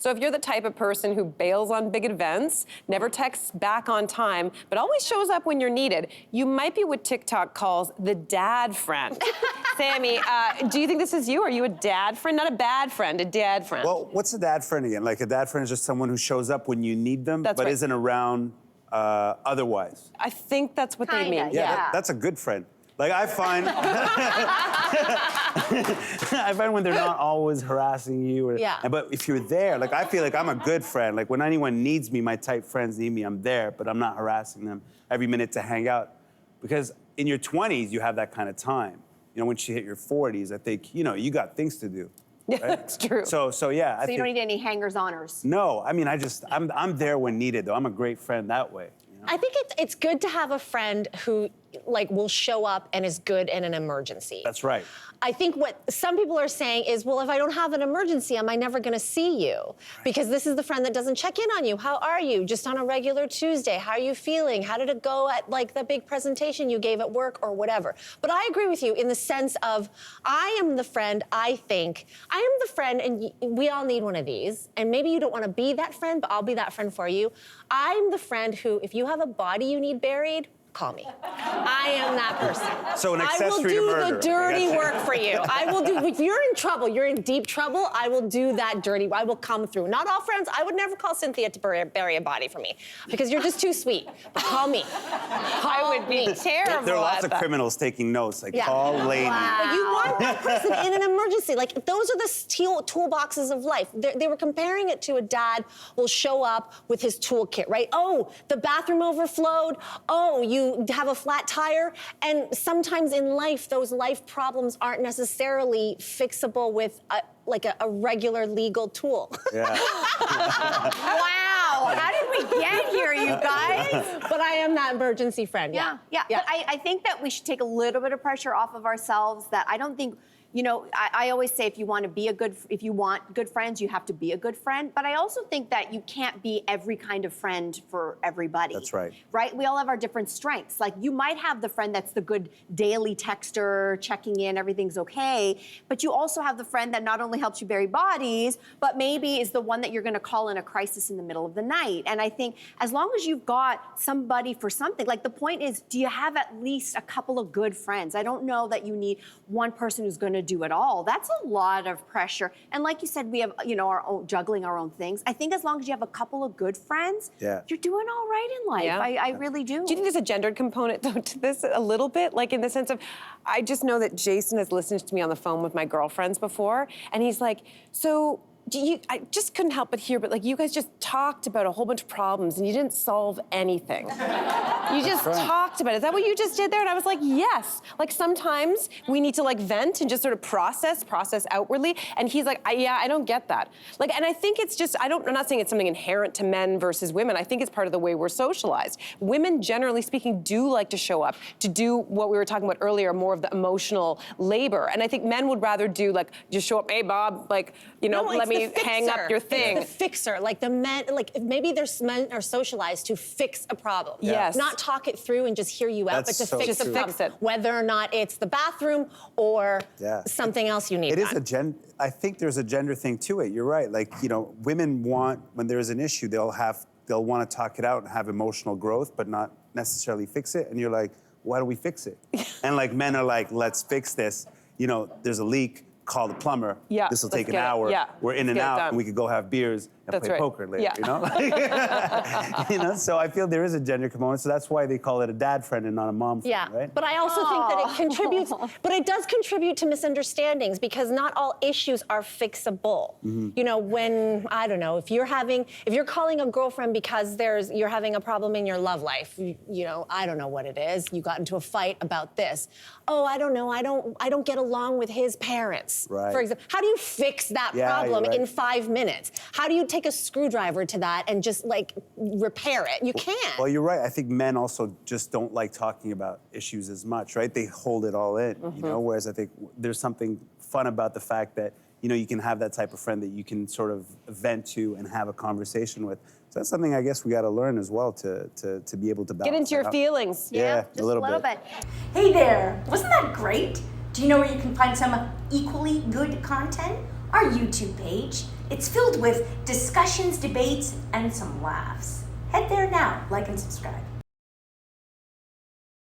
So if you're the type of person who bails on big events, never texts back on time, but always shows up when you're needed, you might be what TikTok calls the dad friend. Sammy, do you think this is you? Are you a dad friend? Not a bad friend, a dad friend. Well, what's a dad friend again? Like a dad friend is just someone who shows up when you need them, That's but right. isn't around otherwise. I think that's what they mean. Yeah, that's a good friend. Like I find, I find when they're not always harassing you. But if you're there, like I feel like I'm a good friend. Like when anyone needs me, my tight friends need me, I'm there, but I'm not harassing them every minute to hang out. Because in your 20s, you have that kind of time. You know, once you hit your 40s, I think, you know, you got things to do. Yeah, right? that's true. So yeah. So you don't need any hangers-oners. No, I mean, I'm there when needed, though. I'm a great friend that way. You know? I think it's good to have a friend who, like, will show up and is good in an emergency. That's right. I think what some people are saying is, well, if I don't have an emergency, am I never gonna see you? Because this is the friend that doesn't check in on you. How are you? Just on a regular Tuesday. How are you feeling? How did it go at, like, the big presentation you gave at work or whatever? But I agree with you in the sense of, I am the friend, I think. I am the friend, and we all need one of these. And maybe you don't wanna be that friend, but I'll be that friend for you. I'm the friend who, if you have a body you need buried, call me. I am that person. So an accessory to murder. I will do the dirty work for you. I will do, if you're in trouble, you're in deep trouble, I will do that dirty, I will come through. Not all friends, I would never call Cynthia to bury a body for me because you're just too sweet. But call me. I would be terrible. There are lots at of that. criminals taking notes, like call Lainey. But you want that person in an emergency. Like, those are the toolboxes of life. They were comparing it to a dad will show up with his toolkit, right? Oh, the bathroom overflowed. Oh, you have a flat tire. And sometimes in life, those life problems aren't necessarily fixable with a regular legal tool. Yeah. Wow, how did we get here, you guys? But I am that emergency friend, Yeah. But I think that we should take a little bit of pressure off of ourselves. That I don't think, you know, I always say if you want good friends, you have to be a good friend. But I also think that you can't be every kind of friend for everybody. That's right. Right? We all have our different strengths. Like, you might have the friend that's the good daily texter, checking in, everything's okay. But you also have the friend that not only helps you bury bodies, but maybe is the one that you're gonna call in a crisis in the middle of the night. And I think as long as you've got somebody for something, like the point is, do you have at least a couple of good friends? I don't know that you need one person who's gonna do it all. That's a lot of pressure. And like you said, we have, you know, our own, juggling our own things. I think as long as you have a couple of good friends, you're doing all right in life. Yeah. I really do. Do you think there's a gendered component, though, to this a little bit? Like, in the sense of, I just know that Jason has listened to me on the phone with my girlfriends before, and he's like, so, I just couldn't help but hear, but like, you guys just talked about a whole bunch of problems and you didn't solve anything. You just talked about it. Is that what you just did there? And I was like, yes. Like, sometimes we need to like vent and just sort of process outwardly. And he's like, yeah, I don't get that. Like, and I think it's just, I'm not saying it's something inherent to men versus women. I think it's part of the way we're socialized. Women, generally speaking, do like to show up, to do what we were talking about earlier, more of the emotional labor. And I think men would rather do like, just show up, hey, Bob, like, you know, let me hang up your thing. It's the fixer, like the men, like maybe there's men are socialized to fix a problem. Yes. Not talk it through and just hear you out, That's but to so fix true. the problem. Fix it. Whether or not it's the bathroom or something else you need It is done. I think there's a gender thing to it. You're right. Like, you know, women want, when there's an issue, they'll want to talk it out and have emotional growth, but not necessarily fix it. And you're like, why do we fix it? And like, men are like, let's fix this. You know, there's a leak. Call the plumber. Yeah, This will let's take an get it. hour. Yeah, We're in and let's get it out, done. and we could go have beers and That's play right. poker later. Yeah. You know, you know. So I feel there is a gender component. So that's why they call it a dad friend and not a mom friend. Yeah, Right? but I also think that it contributes, but it does contribute to misunderstandings because not all issues are fixable. You know, when, I don't know, if you're calling a girlfriend because you're having a problem in your love life, you know, I don't know what it is, you got into a fight about this. Oh, I don't know, I don't get along with his parents, for example. How do you fix that problem in 5 minutes? How do you take a screwdriver to that and just like repair it? You can't. Well, you're right. I think men also just don't like talking about issues as much, right? They hold it all in, you know? Whereas I think there's something fun about the fact that, you know, you can have that type of friend that you can sort of vent to and have a conversation with. So that's something I guess we got to learn as well to be able to balance. Get into your feelings. Yeah, just a little bit. Hey there, wasn't that great? Do you know where you can find some equally good content? Our YouTube page. It's filled with discussions, debates, and some laughs. Head there now, like and subscribe.